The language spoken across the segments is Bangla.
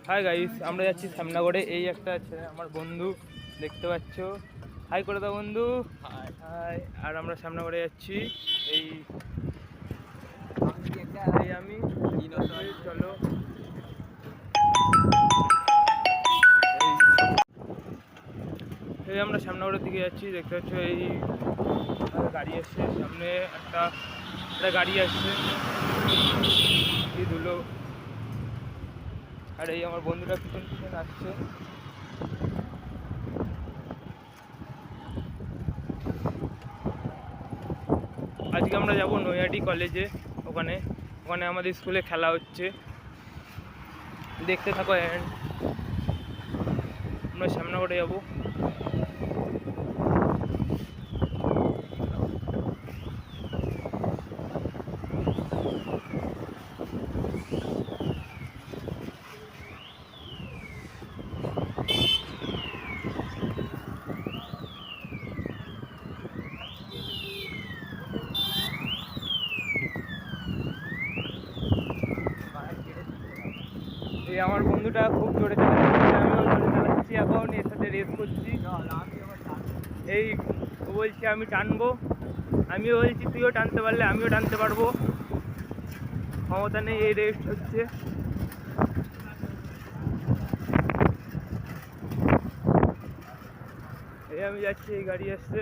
হাই গাইস, আমরা যাচ্ছি শ্যামনগরে। এই একটা আছে আমার বন্ধু, দেখতে পাচ্ছ। হাই করে দাও বন্ধু। হাই। আর আমরা শ্যামনগরে যাচ্ছি। এই আমি চলো। এই আমরা শ্যামনগরের দিকে যাচ্ছি, দেখতে পাচ্ছ। এই গাড়ি আসছে সামনে, একটা গাড়ি আসছে, এই ধুলো। আর এই আমার বন্ধুটা পিছন পিছন আসছে। আজকে আমরা যাব নৈহাটি কলেজে। ওখানে আমাদের স্কুলে খেলা হচ্ছে, দেখতে থাকো। আমরা শ্যামনগরে যাবো। এই আমার বন্ধুটা খুব জোরে চালাচ্ছে, আমিও জোরে চালাচ্ছি এখন, এর সাথে রেস করছি। এই ও বলছে আমি টানবো, আমিও বলছি তুইও টানতে পারলে আমিও টানতে পারবো। ক্ষমতা নেই, এই রেস হচ্ছে। এই আমি যাচ্ছি, এই গাড়ি আসছে।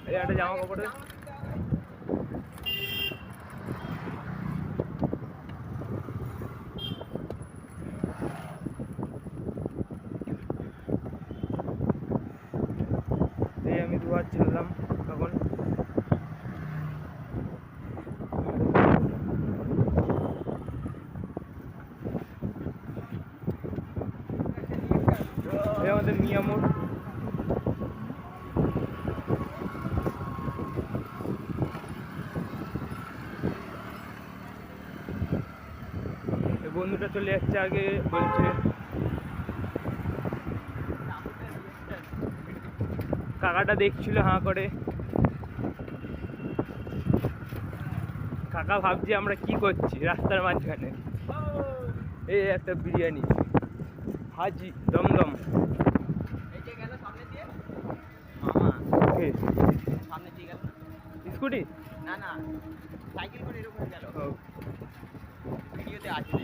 এই একটা জামা কাপড়ে আমি দুবার ছাড়লাম তখন। এই আমাদের মিয়ামোড়। বন্ধুটা চলে যাচ্ছে আগে, বলছে কাকাটা দেখছিল হাঁ করে। কাকা ভাবছি আমরা কি করছি রাস্তার মাঝখানে। এই একটা বিরিয়ানি, হাজি দমদম। স্কুটি না না, সাইকেল করে এরকম গেল। ভিডিওতে আছে।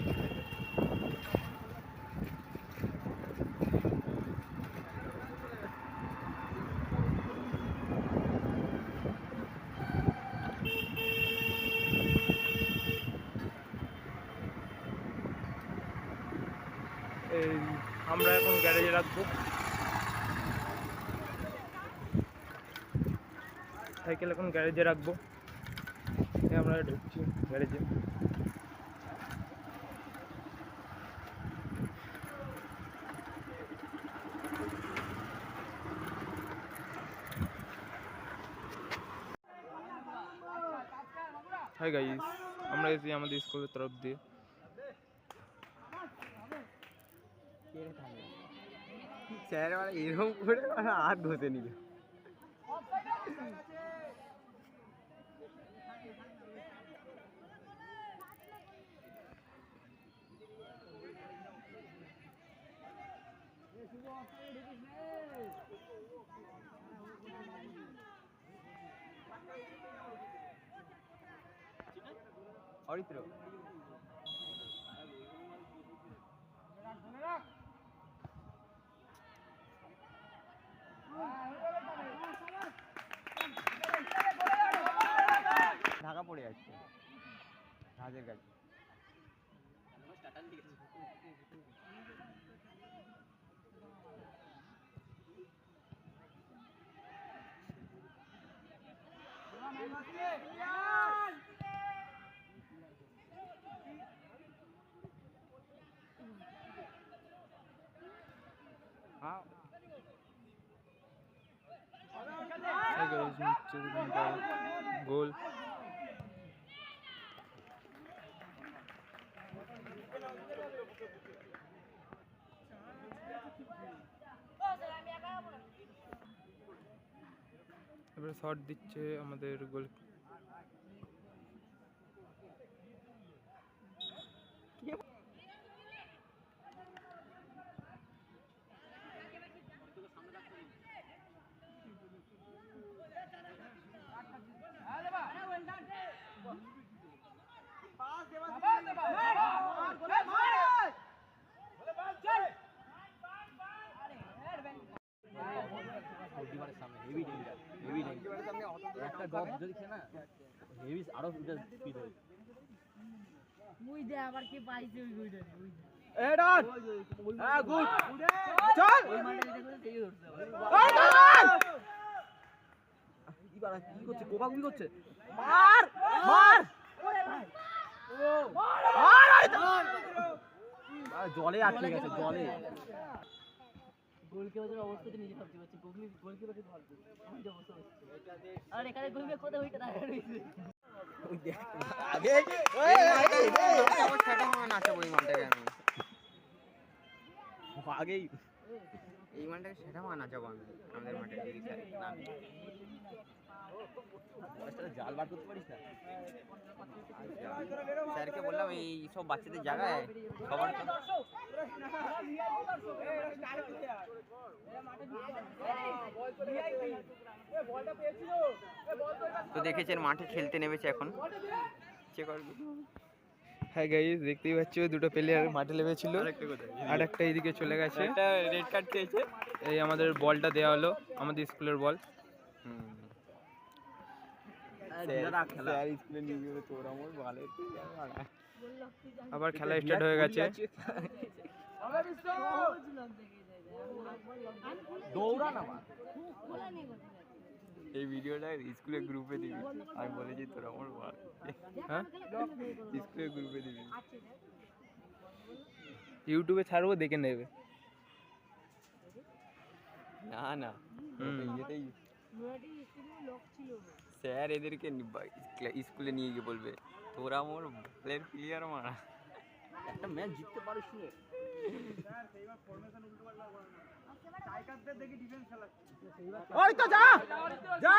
এই আমরা এখন গ্যারেজে রাখবো সাইকেল, এখন গ্যারেজে রাখবো। আমরা ঢুকছি গ্যারেজে। হাই গাইস, আমরা এসেছি আমাদের স্কুলের তরফ দিয়ে। স্যার এরকম করে হাত ধুতে নিল। অরিত্র ঢাকা পড়ে যাচ্ছে রাজের কাছে। হ্যাঁ গোল। এবারে শট দিচ্ছে আমাদের গোল। যদি খেলে না হেভি আরো স্পিড হয়। ওই দে আবার কি পাইছে ওই গুইটা ওই এ ডট হ্যাঁ গুড চল ওই মাঠে দেখলে সেই ধরছে কি বাড়া কি করছে কোকা গুলি করছে মার মার ওরে ভাই মার জলে আটকে গেছে জলে গোলকিপারের অবস্থা তো নিজে ভাবতে পারছি গোলকিপারের ভাবছে আমি যে অবস্থা হচ্ছে আর এখানে গোলকিপার কোথায় হইতে দাঁড়িয়ে রইছে ওই দেখ আগে আমার সেটা মনে নাচাবো এই মানটাকে আমি আগেই এই মানটাকে সেটা মনে নাচাবো আমি আমাদের মাঠে জাল বার করতে পারিস না স্যারকে বললাম এই সব বাচ্চাদের জায়গায় সবার তো দেখেছেন মাঠে খেলতে নেমেছে এখন চেক করবি। হ্যাঁ গাইস দেখতেই পাচ্ছ দুটো প্লেয়ার মাঠে নেমেছিল আর একটা এইদিকে চলে গেছে একটা রেড কার্ড খেয়েছে এই আমাদের বলটা দেওয়া হলো আমাদের স্কুলের বল আবার খেলা স্টার্ট হয়ে গেছে দৌড়া না এই ভিডিওটা স্কুলের গ্রুপে দিবি আমি বলেছি তোর আমার বল হ্যাঁ স্কুলের গ্রুপে দিবি ইউটিউবে ছাড়বো দেখে নেবে না না হুম। ইয়েতেই নয়াটি স্কুলে লক ছিল স্যার এদেরকে স্কুলে নিয়ে গিয়ে বলবে তোরা মোর বলের প্লেয়ার মারা একটা ম্যাচ জিততে পারিস না ওই তো যা যা